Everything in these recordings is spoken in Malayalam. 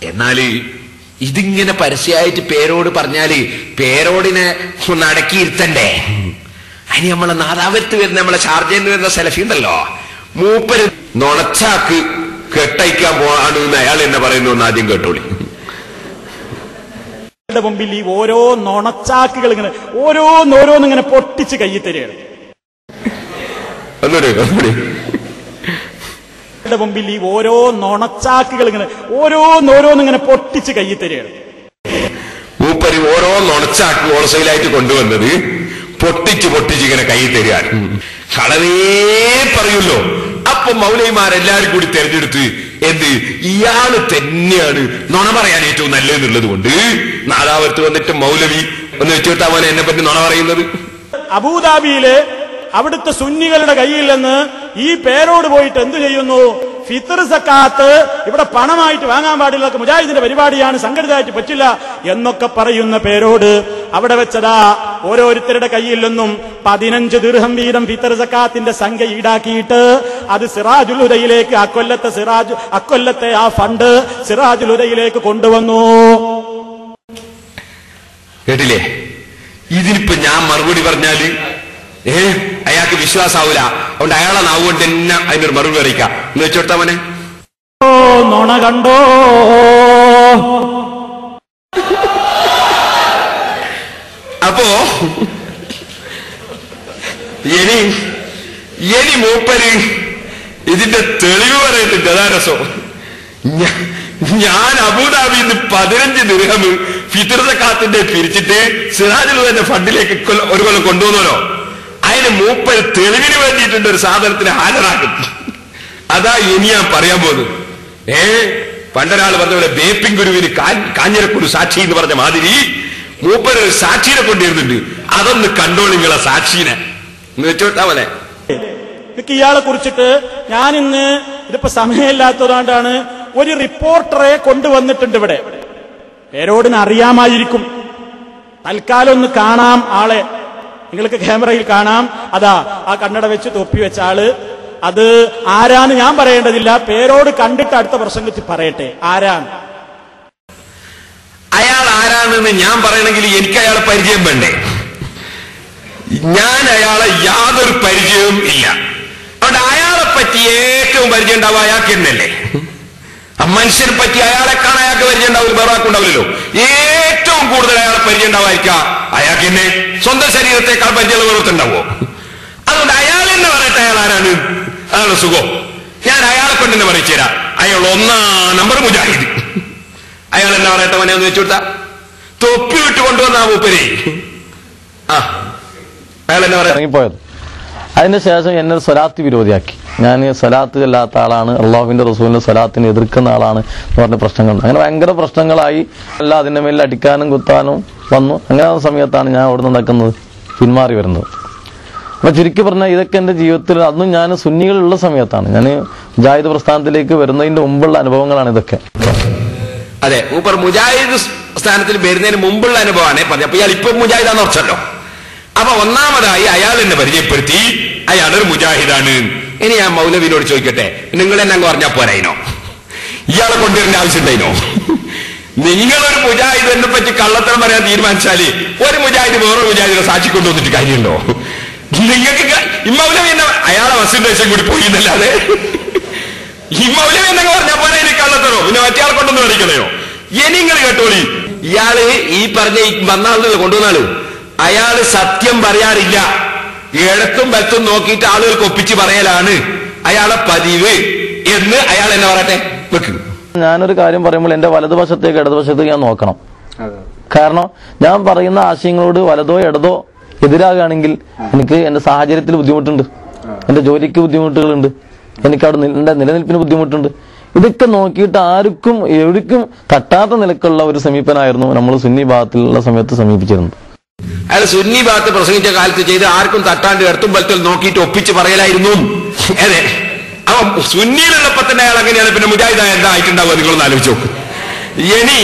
എന്നാല് ഇതിങ്ങനെ പരസ്യമായിട്ട് പേരോട് പറഞ്ഞാല് പേരോടിനെ ഒന്ന് അടക്കിയിരുത്തണ്ടേ? അതിന് നമ്മളെ നാദാപുരത്ത് വരുന്ന നമ്മളെ ഷാർജയിൽ നിന്ന് വരുന്ന സെലഫി ഉണ്ടല്ലോ, മൂപ്പര് നുണച്ചാക്ക് കെട്ടയക്കാൻ പോവാണ് എന്ന് അയാൾ എന്നെ പറയുന്നു. ഒന്ന് ആദ്യം കേട്ടോളി. മുമ്പിൽ ഈ ഓരോ നുണച്ചാക്കുകൾ ഇങ്ങനെ ഓരോന്നിങ്ങനെ പൊട്ടിച്ച് കയ്യിൽ തരികയാണ്. മുമ്പിൽ ഈ ഓരോ നുണച്ചാക്കുകൾ ഇങ്ങനെ ഓരോന്നിങ്ങനെ പൊട്ടിച്ച് കയ്യിൽ തരികയാണ്. മൂപ്പര് ഓരോ നുണച്ചാക്ക് ഹോൾസെയിലായിട്ട് കൊണ്ടുവന്നത് പൊട്ടിച്ച് ഇങ്ങനെ കയ്യിൽ തരികയാണ്. കളവേ പറയുമല്ലോ. അപ്പൊ മൗലവിമാരെല്ലാരും കൂടി തെരഞ്ഞെടുത്ത് എന്ത് ഇയാള് തന്നെയാണ് നുണ പറയാൻ ഏറ്റവും നല്ലതെന്നുള്ളത് കൊണ്ട് നാദാപുരത്ത് വന്നിട്ട് മൗലവി ഒന്ന് വെച്ചുകൊടുത്താ പോലെ എന്നെ പറ്റി നുണ പറയുന്നത്. അബൂദാബിയില് അവിടുത്തെ സുന്നികളുടെ കയ്യിൽ നിന്ന് ഈ പേരോട് പോയിട്ട് എന്തു ചെയ്യുന്നു? ഫിത്ർ സക്കാത്ത് ഇവിടെ പണമായിട്ട് വാങ്ങാൻ പാടില്ല, മുജാഹിദിന്റെ പരിപാടിയാണ്, സംഘടിതമായിട്ട് പറ്റില്ല എന്നൊക്കെ പറയുന്ന പേരോട് അവിടെ വെച്ചതാ ഓരോരുത്തരുടെ കയ്യിൽ നിന്നും 15 ദിർഹം വീതം ഫിത്ർ സക്കാത്തിന്റെ സംഖ്യ ഈടാക്കിയിട്ട് അത് സിറാജുൽ ഹുദയിലേക്ക് അക്കൊല്ലത്തെ ആ ഫണ്ട് സിറാജുൽ ഹുദയിലേക്ക് കൊണ്ടുവന്നു. കേട്ടില്ലേ? ഇതിനിപ്പോ ഞാൻ മറുപടി പറഞ്ഞാല് അയാൾക്ക് വിശ്വാസാവൂല. അതുകൊണ്ട് അയാളെ നാവുകൊണ്ട് തന്നെ അതിനൊരു മറുപടി അറിയിക്കാം എന്ന് വെച്ചോട്ടാ മോനെ. നുണ കണ്ടോ? അപ്പോ ഇനി മൂപ്പര് ഇതിന്റെ തെളിവ് പറയുന്നുണ്ട്. അതാ രസം. ഞാൻ അബൂദാബിയിൽ നിന്ന് 15 ദിർഹം ഫിത്ർ സക്കാത്തിന്റെ പിരിച്ചിട്ട് സിറാജുൽ ഹുദയുടെ ഫണ്ടിലേക്ക് ഒരു കൊല്ലം കൊണ്ടുവന്നല്ലോ. അതിന് മൂപ്പര് തെളിവിന് വേണ്ടിയിട്ടുണ്ട് ഒരു സാധനത്തിന് ഹാജരാക്കും. അതാ ഇനി ഞാൻ പറയാൻ പോകുന്നത്. പണ്ടൊരാൾ പറഞ്ഞ പോലെ ബേപ്പിംഗ് ഗുരുവിന് കാഞ്ഞിരക്കുരു സാക്ഷി എന്ന് പറഞ്ഞ മാതിരി മൂപ്പര് ഒരു സാക്ഷിനെ കൊണ്ടുവരുന്നുണ്ട്. അതൊന്ന് കണ്ടോളിങ്ങളെ സാക്ഷീനെ എന്ന് വെച്ചോട്ടാ പോലെ. ഇയാളെ കുറിച്ചിട്ട് ഞാനിന്ന് ഇതിപ്പോ സമയമില്ലാത്തതുകൊണ്ടാണ് ഒരു റിപ്പോർട്ടറെ കൊണ്ടുവന്നിട്ടുണ്ട് ഇവിടെ. പേരോടിന് അറിയാമായിരിക്കും. തൽക്കാലം ഒന്ന് കാണാം ആളെ. നിങ്ങൾക്ക് ക്യാമറയിൽ കാണാം. അതാ ആ കണ്ണട വെച്ച് തൊപ്പി വെച്ച ആള്. അത് ആരാന്ന് ഞാൻ പറയേണ്ടതില്ല, പേരോട് കണ്ടിട്ട് അടുത്ത പ്രസംഗത്തിൽ പറയട്ടെ ആരാണ്. അയാൾ ആരാണെന്ന് ഞാൻ പറയണമെങ്കിൽ എനിക്ക് അയാളെ പരിചയം വേണ്ടേ? ഞാൻ അയാളെ യാതൊരു പരിചയവും ഇല്ല. അതുകൊണ്ട് അയാളെ പറ്റി ഏറ്റവും പരിചയം ഉണ്ടാവുക അയാൾക്ക് എന്നല്ലേ? ആ മനുഷ്യനെ പറ്റി അയാളെ കാണാൻ അയാൾക്ക് പരിചയം ഉണ്ടാവില്ല, വേറെ ആർക്കുണ്ടാവില്ലല്ലോ. ഏറ്റവും കൂടുതൽ അയാളെ പരിചയം ഉണ്ടാവാതിരിക്കാം അയാൾക്ക് എന്നെ. സ്വന്തം ശരീരത്തെക്കാൾ പരിചയമുള്ള വേറൊത്തുണ്ടാവോ? അതുകൊണ്ട് അയാൾ എന്നെ പറയട്ടെ അയാൾ ആരാണ്. അതാണ് സുഖം. ഞാൻ അയാളെ കൊണ്ട് തന്നെ പറയിച്ചു തരാം. അയാൾ 1 നമ്പർ മുജാഹിദ്. അയാൾ എന്നെ പറയട്ടെ മോനെ ഒന്ന് വെച്ചു കൊടുത്താ. തൊപ്പി വിട്ട് കൊണ്ടുവന്ന മൂപ്പരെ അയാൾ എന്നെ ഇറങ്ങിപ്പോയത്. അതിനുശേഷം എന്നെ സ്വലാത്ത് വിരോധിയാക്കി. ഞാൻ സ്വലാത്ത് ചെല്ലാത്ത ആളാണ്, അള്ളാഹുവിന്റെ റസൂലിന്റെ സ്വലാത്തിനെ എതിർക്കുന്ന ആളാണ് എന്ന് പറഞ്ഞ പ്രശ്നങ്ങൾ. അങ്ങനെ ഭയങ്കര പ്രശ്നങ്ങളായി. അല്ല അതിന്റെ മേലിൽ അടിക്കാനും കുത്താനും വന്നു. അങ്ങനെ സമയത്താണ് ഞാൻ അവിടെ നടക്കുന്നത് പിന്മാറി വരുന്നത്. അപ്പൊ ചുരുക്കി പറഞ്ഞാൽ ഇതൊക്കെ എന്റെ ജീവിതത്തിൽ അന്നും ഞാൻ സുന്നികളുള്ള സമയത്താണ്. ഞാൻ മുജാഹിദ് പ്രസ്ഥാനത്തിലേക്ക് വരുന്നതിന്റെ മുമ്പുള്ള അനുഭവങ്ങളാണ് ഇതൊക്കെ. അതെ, മൂപ്പർ മുജാഹിദ് സ്ഥാനത്തിൽ വരുന്നതിന് മുമ്പുള്ള അനുഭവമാണ് പറഞ്ഞത്. അപ്പൊ ഇയാൾ ഇപ്പൊ മുജാഹിദാന്ന് ഉറച്ചല്ലോ. അപ്പൊ ഒന്നാമതായി അയാൾ എന്നെ പരിചയപ്പെടുത്തി അയാളൊരു മുജാഹിദാണ്. ഇനി ഞാൻ മൗലവിനോട് ചോദിക്കട്ടെ, നിങ്ങൾ എന്നെ അങ്ങ് പറഞ്ഞാൽ പോരായിനോ? ഇയാളെ കൊണ്ടുവരേണ്ട ആവശ്യമുണ്ടായിനോ? നിങ്ങളൊരു മുജാഹിദ് എന്നെ പറ്റി കള്ളത്തരം പറയാൻ തീരുമാനിച്ചാല് ഒരു മുജാഹിദ് വേറൊരു മുജാഹിദിനെ സാക്ഷി കൊണ്ടുവന്നിട്ട് കാര്യമുണ്ടോ? നിങ്ങൾക്ക് ഈ മൗലവി എന്നെ അയാളെ വസിന്റെ ദേശം കൂടി പോയി എന്നല്ലാതെ ഈ മൗലവി എന്നൊക്കെ പറഞ്ഞാൽ പോലെ എനിക്ക് കള്ളത്തരോ പിന്നെ മറ്റേ കൊണ്ടൊന്നും അടിക്കണയോ? ഇനി നിങ്ങൾ കേട്ടോളി. ഇയാള് ഈ പറഞ്ഞ വന്നാളുകൾ കൊണ്ടുവന്നാള് അയാള് സത്യം പറയാറില്ല. ഇടത്തും വലത്തും നോക്കിയിട്ട് ആളുകൾക്ക് ഒപ്പിച്ച് പറയലാണ് അയാളെ പതിവ് എന്ന് അയാൾ എന്നെ പറയട്ടെ. വെക്ക്. ഞാനൊരു കാര്യം പറയുമ്പോൾ എന്റെ വലതുവശത്തേക്ക് ഇടതുവശത്തേക്ക് ഞാൻ നോക്കണം. കാരണം ഞാൻ പറയുന്ന ആശയങ്ങളോട് വലതോ ഇടതോ എതിരാകുകയാണെങ്കിൽ എനിക്ക് എന്റെ സാഹചര്യത്തിൽ ബുദ്ധിമുട്ടുണ്ട്, എന്റെ ജോലിക്ക് ബുദ്ധിമുട്ടുകളുണ്ട്, എനിക്കവിടെ എന്റെ നിലനിൽപ്പിന് ബുദ്ധിമുട്ടുണ്ട്. ഇതൊക്കെ നോക്കിയിട്ട് ആർക്കും എവിടേക്കും തട്ടാത്ത നിലക്കുള്ള ഒരു സമീപനായിരുന്നു നമ്മൾ സുന്നി ഭാഗത്തിലുള്ള സമയത്ത് സമീപിച്ചിരുന്നത്. അയാൾ സുന്നി ഭാഗത്ത് പ്രസംഗിച്ച കാലത്ത് ചെയ്ത് ആർക്കും തട്ടാണ്ട് ഇടത്തും വലത്തും നോക്കിയിട്ട് ഒപ്പിച്ച് പറയലായിരുന്നു. അതെ, അപ്പൊ സുന്നിയിലുള്ളപ്പോ തന്നെ അയാൾ അങ്ങനെയാണ്. പിന്നെ മുജാഹിദായ എന്താ ആയിട്ടുണ്ടാവുക നിങ്ങളൊന്ന് ആലോചിച്ച് നോക്ക്.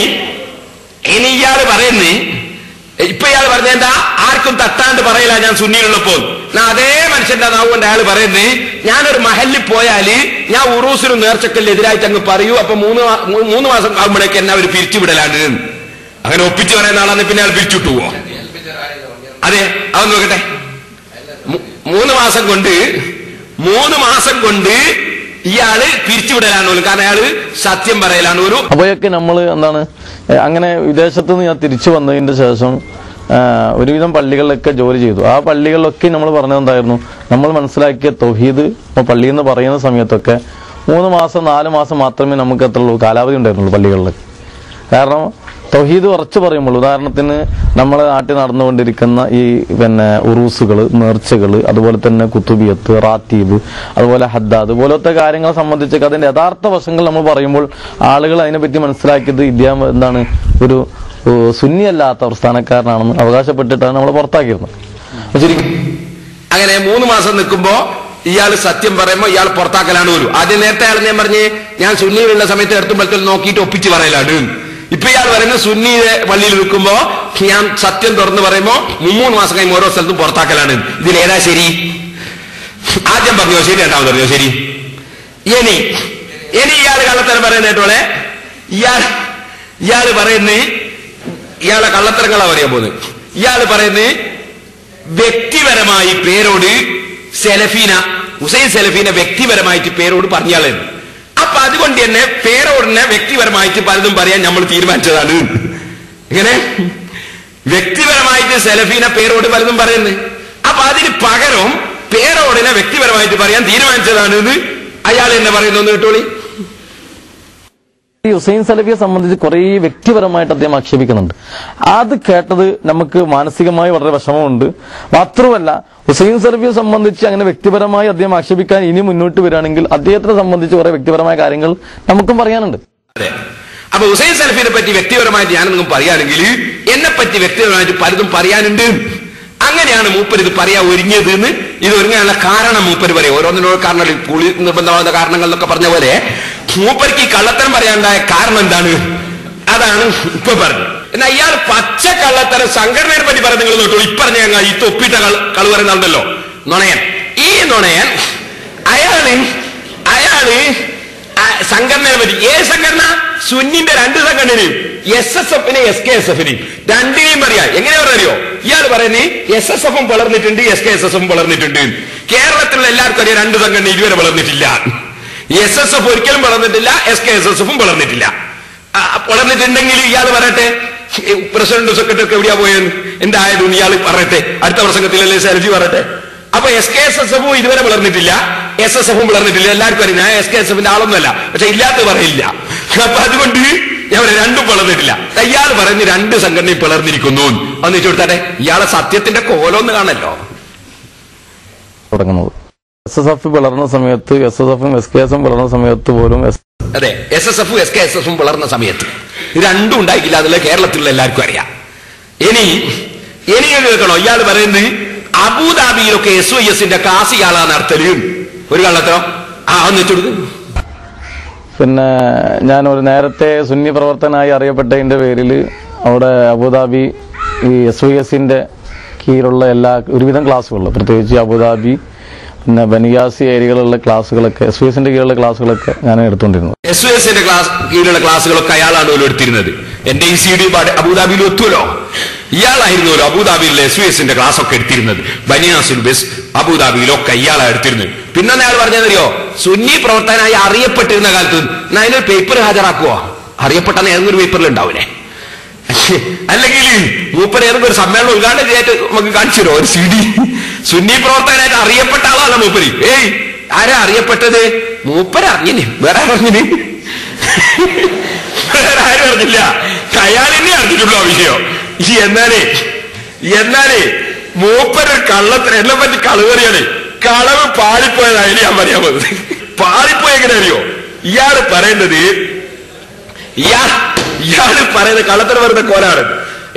ഇനി ഇയാള് പറയുന്നേ, ഇപ്പൊ ഇയാൾ പറഞ്ഞ എന്താ ആർക്കും തട്ടാണ്ട് പറയില്ല ഞാൻ സുന്നിയിലുള്ളപ്പോൾ. അതേ മനുഷ്യന്റെ നാവുകൊണ്ട് അയാൾ പറയുന്നേ ഞാനൊരു മഹലിൽ പോയാല് ഞാൻ ഉറൂസിനും നേർച്ചക്കലിന് എതിരായിട്ട് അങ്ങ് പറയൂ. അപ്പൊ 3 മാസം ആകുമ്പോഴേക്ക് എന്നെ അവർ പിരിച്ചുവിടലാണ്. അങ്ങനെ ഒപ്പിച്ചു പറയുന്ന ആളാന്ന് പിന്നെ അയാൾ പിരിച്ചുവിട്ടു പോവോ? അതെ, അതൊന്ന് നോക്കട്ടെ. 3 മാസം കൊണ്ട് ഇയാള് പിരിച്ചുവിടലാണ് പോലും. കാരണം അയാള് സത്യം പറയലാണ് ഒരു. അപ്പോഴൊക്കെ നമ്മൾ എന്താണ് അങ്ങനെ വിദേശത്ത് നിന്ന് ഞാൻ തിരിച്ചു വന്നതിന്റെ ശേഷം ഒരുവിധം പള്ളികളിലൊക്കെ ജോലി ചെയ്തു. ആ പള്ളികളിലൊക്കെ നമ്മൾ പറഞ്ഞത് എന്തായിരുന്നു, നമ്മൾ മനസ്സിലാക്കിയ തൗഹീദ് ഇപ്പോൾ പള്ളിയിൽ നിന്ന് പറയുന്ന സമയത്തൊക്കെ 3 മാസം 4 മാസം മാത്രമേ നമുക്ക് എത്രയുള്ളൂ കാലാവധി ഉണ്ടായിരുന്നുള്ളൂ പള്ളികളിൽ. കാരണം തൗഹീദ് ഉറച്ചു പറയുമ്പോൾ, ഉദാഹരണത്തിന് നമ്മളെ നാട്ടിൽ നടന്നുകൊണ്ടിരിക്കുന്ന ഈ ഉറൂസുകൾ, നേർച്ചകൾ, അതുപോലെ തന്നെ കുത്തുബിയത്ത്, റാത്തീബ്, അതുപോലെ ഹദ്ദാദ് പോലത്തെ കാര്യങ്ങളെ സംബന്ധിച്ചൊക്കെ അതിന്റെ യഥാർത്ഥ വശങ്ങൾ നമ്മൾ പറയുമ്പോൾ ആളുകൾ അതിനെപ്പറ്റി മനസ്സിലാക്കിയത് ഇദ്ദേഹം എന്താണ് ഒരു സുന്നിയല്ലാത്ത പ്രസ്ഥാനക്കാരനാണെന്ന് അവകാശപ്പെട്ടിട്ടാണ് നമ്മൾ പുറത്താക്കിയിരുന്നത്. ശരിക്കും അങ്ങനെ 3 മാസം നിൽക്കുമ്പോ ഇയാൾ സത്യം പറയുമ്പോ ഇയാൾ പുറത്താക്കലാണ് പോലും. ആദ്യം നേരത്തെ അയാൾ ഞാൻ പറഞ്ഞ് ഞാൻ സുന്നിയിലുള്ള സമയത്ത് എടുത്തുമ്പോഴത്തെ നോക്കിയിട്ട് ഒപ്പിച്ച് പറയലാണ്. ഇപ്പൊ ഇയാൾ പറയുന്നത് സുന്നിയുടെ പള്ളിയിൽ നിൽക്കുമ്പോ ഞാൻ സത്യം തുറന്ന് പറയുമ്പോ 3 മാസം കഴിയുമ്പോൾ ഓരോ സ്ഥലത്തും പുറത്താക്കലാണ്. ഇതിലേതാ ശരി? ആദ്യം പറഞ്ഞോ ശരി, രണ്ടാമത് പറഞ്ഞോ ശരി. ഇനി ഇയാൾ കള്ളത്തരം പറയുന്നേട്ടോളെ ഇയാള് പറയുന്നത് ഇയാളെ കള്ളത്തരങ്ങളാ പറയാൻ പോകുന്നത്. ഇയാള് പറയുന്നത് വ്യക്തിപരമായി പേരോട് ഹുസൈൻ സലഫീനെ വ്യക്തിപരമായിട്ട് പേരോട് പറഞ്ഞാളാണ്. അപ്പൊ അതുകൊണ്ട് തന്നെ പേരോടിനെ വ്യക്തിപരമായിട്ട് പലതും പറയാൻ നമ്മൾ തീരുമാനിച്ചതാണ്. ഇങ്ങനെ വ്യക്തിപരമായിട്ട് സലഫീനെ പേരോട് പലതും പറയുന്നത്. അപ്പൊ അതിന് പകരം പേരോടിനെ വ്യക്തിപരമായിട്ട് പറയാൻ തീരുമാനിച്ചതാണ് എന്ന് അയാൾ എന്നെ പറയുന്നു കേട്ടോളി. ഈ ഹുസൈൻ സലഫിയെ സംബന്ധിച്ച് കുറെ വ്യക്തിപരമായിട്ട് അദ്ദേഹം ആക്ഷേപിക്കുന്നുണ്ട്. അത് കേട്ടത് നമുക്ക് മാനസികമായി വളരെ വിഷമമുണ്ട്. മാത്രമല്ല ഹുസൈൻ സലഫിയെ സംബന്ധിച്ച് അങ്ങനെ വ്യക്തിപരമായി അദ്ദേഹം ആക്ഷേപിക്കാൻ ഇനി മുന്നോട്ട് വരികയാണെങ്കിൽ അദ്ദേഹത്തിനെ സംബന്ധിച്ച് കുറെ വ്യക്തിപരമായ കാര്യങ്ങൾ നമുക്കും പറയാനുണ്ട്. അതെ, അപ്പൊ ഹുസൈൻ സലഫിനെ പറ്റി വ്യക്തിപരമായിട്ട് ഞാനൊന്നും പറയുകയാണെങ്കിൽ എന്നെ പറ്റി വ്യക്തിപരമായിട്ട് പലതും പറയാനുണ്ട്. അങ്ങനെയാണ് മൂപ്പർ ഇത് പറയാൻ ഒരുങ്ങിയത് എന്ന്. ഇത് ഒരുങ്ങാനുള്ള കാരണം മൂപ്പര് പറയും. ഓരോന്നിനോട് കാരണം പുളി നിർബന്ധമാകുന്ന കാരണങ്ങൾ എന്നൊക്കെ പറഞ്ഞ പോലെ മൂപ്പർക്ക് ഈ കള്ളത്തരം പറയാനുണ്ടായ കാരണം എന്താണ്, അതാണ് ഇപ്പൊ പറഞ്ഞത്. എന്നാൽ ഇയാൾ പച്ച കള്ളത്തരം സംഘടനയെ പറ്റി പറയാൻ നിങ്ങൾ നോട്ടു. ഇപ്പറഞ്ഞ ഈ തൊപ്പിട്ട കളു പറയുന്നുണ്ടല്ലോ നുണയൻ. ഈ നുണയൻ അയാള് സംഘടനയെ പറ്റി, ഏത് സംഘടന? സുന്നിന്റെ 2 സംഘടനയും SSFനെയും SKSFനെയും രണ്ടിനെയും പറയാം. എങ്ങനെ പറഞ്ഞോ? ഇയാൾ പറയുന്നത് SSFും വളർന്നിട്ടുണ്ട്, SKSFും വളർന്നിട്ടുണ്ട്. കേരളത്തിലുള്ള എല്ലാവർക്കും അറിയാം 2 സംഘടന ഇതുവരെ വളർന്നിട്ടില്ല. SSF ഒരിക്കലും വളർന്നിട്ടില്ല, SKSFും വളർന്നിട്ടില്ല. വളർന്നിട്ടുണ്ടെങ്കിൽ ഇയാൾ പറയട്ടെ, പ്രസിഡന്റ് സെക്രട്ടറി ഒക്കെ എവിടെയാ പോയെന്ന് എന്തായതും ഇയാൾ പറയട്ടെ. അടുത്ത പ്രസംഗത്തിലല്ലേ സെൽഫി പറയട്ടെ. അപ്പൊ SKSFും ഇതുവരെ വളർന്നിട്ടില്ല, SSFും വളർന്നിട്ടില്ല. എല്ലാവർക്കും അറിയാം. ഞാൻ SKSFിന്റെ ആളൊന്നുമല്ല, പക്ഷെ ഇല്ലാത്ത പറയില്ല. അപ്പൊ അതുകൊണ്ട് ഞാൻ പറയാം 2ഉം വളർന്നിട്ടില്ല. ഇയാൾ പറഞ്ഞ് 2 സംഘടനയും പിളർന്നിരിക്കുന്നു. അന്ന് വെച്ചു കൊടുത്താട്ടെ, ഇയാളെ സത്യത്തിന്റെ കോലമൊന്ന് കാണല്ലോ. തുടങ്ങുന്നത് SSF വളർന്ന സമയത്ത്, SSFും SKSFും വളർന്ന സമയത്ത് പോലും, അതെ, SSFും SKSFും വളർന്ന സമയത്ത് 2ഉം ഉണ്ടായിട്ടില്ല എന്നുള്ള കേരളത്തിലുള്ള എല്ലാവർക്കും അറിയാം. ഇനി കേൾക്കണോ? ഇയാൾ പറയുന്നത് അബുദാബിയിലൊക്കെ SYSന്റെ ക്ലാസ് ഇയാളാ നടത്തല്. ഒരു കള്ളത്തോ ഒന്ന് വെച്ചുകൊടുത്ത്. പിന്നെ ഞാനൊരു നേരത്തെ സുന്നി പ്രവർത്തനായി അറിയപ്പെട്ടതിന്റെ പേരിൽ അവിടെ അബുദാബി ഈ SYSന്റെ കീഴിലുള്ള ഒരുവിധം ക്ലാസ്സുകൾ, പ്രത്യേകിച്ച് അബുദാബി പിന്നെ ബനിയാസി ഏരിയകളിലുള്ള ക്ലാസ്സുകളൊക്കെ, SYSന്റെ കീഴിലുള്ള ക്ലാസ്സുകളൊക്കെ ഞാൻ എടുത്തുകൊണ്ടിരുന്നത്. SYSന്റെ കീഴിലുള്ള ക്ലാസ്സുകളൊക്കെ അയാളാണ് പോലും എടുത്തിരുന്നത്. എന്റെ ഈ CD അബുദാബിയിൽ എത്തുമല്ലോ, ഇയാളായിരുന്നല്ലോ അബുദാബിയിലെ SYSന്റെ ക്ലാസ് ഒക്കെ എടുത്തിരുന്നത്. ബനിയാസിൽ ബസ് അബുദാബിയിലൊക്കെ ഇയാളാണ് എടുത്തിരുന്നത്. പിന്നെ അയാൾ പറഞ്ഞതറിയോ, സുന്നി പ്രവർത്തനായി അറിയപ്പെട്ടിരുന്ന കാലത്ത് അതിനൊരു പേപ്പർ ഹാജരാക്കുവോ? അറിയപ്പെട്ടെന്ന് ഏതൊരു പേപ്പറിൽ ഉണ്ടാവില്ലേ? അല്ലെങ്കിൽ മൂപ്പര് ഏതൊക്കെ ഒരു സമ്മേളനം ഉദ്ഘാടനം ചെയ്യായിട്ട് നമുക്ക് കാണിച്ചു തരുമോ ഒരു CD? സുന്നി പ്രവർത്തകനായിട്ട് അറിയപ്പെട്ട ആളാണ് മൂപ്പര്. ആരാ അറിയപ്പെട്ടത്? മൂപ്പര് അറിഞ്ഞില്ലേ? വേറെ അറിഞ്ഞിന്? വേറെ ആരും അറിഞ്ഞില്ല, അയാളെന്നെ അറിഞ്ഞിട്ടുള്ളൂ ആ വിഷയം. എന്നാലേ മൂപ്പര് കള്ളത്തിന് എന്നെ പറ്റി കളവറിയാണ്. കളവ് പാളിപ്പോയതായാലും ഞാൻ പറയാൻ പോകുന്നത്. പാളിപ്പോയ എങ്ങനെ അറിയോ? ഇയാള് പറയുന്നത് കള്ളത്തരം പറയുന്ന കോലാണ്.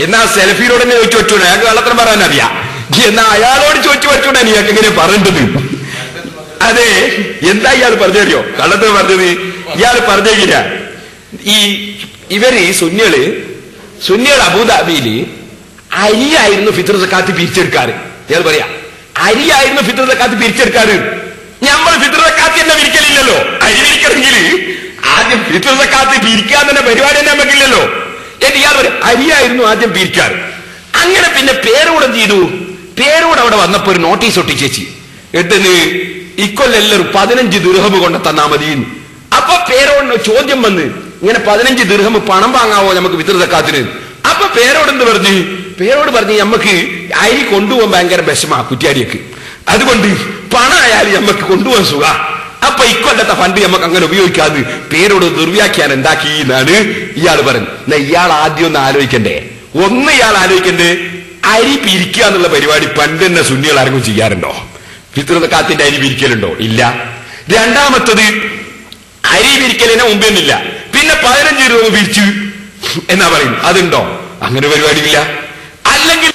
എന്നാ സെൽഫിയോട് തന്നെ ചോദിച്ചു വെച്ചൂടെ, അയാൾക്ക് കള്ളത്തരം പറയാൻ അറിയാം. എന്നാ അയാളോട് ചോദിച്ചു വെച്ചൂടെ ഇയാൾക്ക് എങ്ങനെ പറയേണ്ടത്? അതെ, എന്താ ഇയാൾ പറഞ്ഞറിയോ കള്ളത്തരം പറഞ്ഞത്? ഇയാൾ പറഞ്ഞേക്കില്ല. ഇവര് സുന്നികൾ അബുദാബിയില് അരിയായിരുന്നു ഫിത്ർ സക്കാത്ത് പിരിച്ചെടുക്കാറ്. ഇയാൾ പറയാ അരിയായിരുന്നു ഫിത്ർ സക്കാത്ത് പിരിച്ചെടുക്കാറ്. നമ്മൾ ഫിത്ർ സക്കാത്ത് തന്നെ പിരിക്കലില്ലല്ലോ. അരി പിരിക്കണമെങ്കിൽ ആദ്യം ഫിത്ർ സക്കാത്ത് പിരിക്കാൻ തന്നെ പരിപാടി തന്നെ നമുക്കില്ലല്ലോ. എന്നിട്ട് ഇയാൾ ഒരു അരിയായിരുന്നു ആദ്യം പിരിക്കാറ്. അങ്ങനെ പിന്നെ പേരൂടെ ചെയ്തു. പേരൂടെ അവിടെ വന്നപ്പോ ഒരു നോട്ടീസ് ഒട്ടിച്ചേച്ചി എട്ടുന്ന് ഇക്കൊല്ലെല്ലാവരും 15 ദിർഹം കൊണ്ട് തന്നാ മതി. അപ്പൊ പേരോടിന് ചോദ്യം വന്ന്, ഇങ്ങനെ 15 ദിർഹം പണം വാങ്ങാവോ നമുക്ക് ഫിത്ർ സക്കാത്തിന്? അപ്പൊ പേരോടെന്ത് പറഞ്ഞു? പേരോട് പറഞ്ഞു നമുക്ക് അരി കൊണ്ടുപോകാൻ ഭയങ്കര വിഷമാ കുറ്റിയാടിയൊക്കെ, അതുകൊണ്ട് പണം ആയാലും നമുക്ക് കൊണ്ടുപോകാൻ സുഖ. അപ്പൊ ഇക്കൊല്ലത്തെ ഫണ്ട് നമുക്ക് അങ്ങനെ ഉപയോഗിക്കാതെ പേരോട് ദുർവ്യാഖ്യാനം എന്താക്കി എന്നാണ് ഇയാൾ പറയുന്നത്. ഇയാൾ ആദ്യം ഒന്ന് ആലോചിക്കണ്ടേ, ഇയാൾ ആലോചിക്കണ്ടേ, അരി പിരിക്കുക എന്നുള്ള പരിപാടി പണ്ട് തന്നെ സുന്നികൾ ആരെങ്കിലും ചെയ്യാറുണ്ടോ? ഫിത്ർ സക്കാത്തിന്റെ അരി പിരിക്കലുണ്ടോ? ഇല്ല. രണ്ടാമത്തത്, അരി പിരിക്കലിനെ മുമ്പെന്നില്ല, പിന്നെ 15 രൂപ പിരിച്ചു എന്നാ പറയും, അതുണ്ടോ? അങ്ങനെ പരിപാടിയില്ല. അല്ലെങ്കിൽ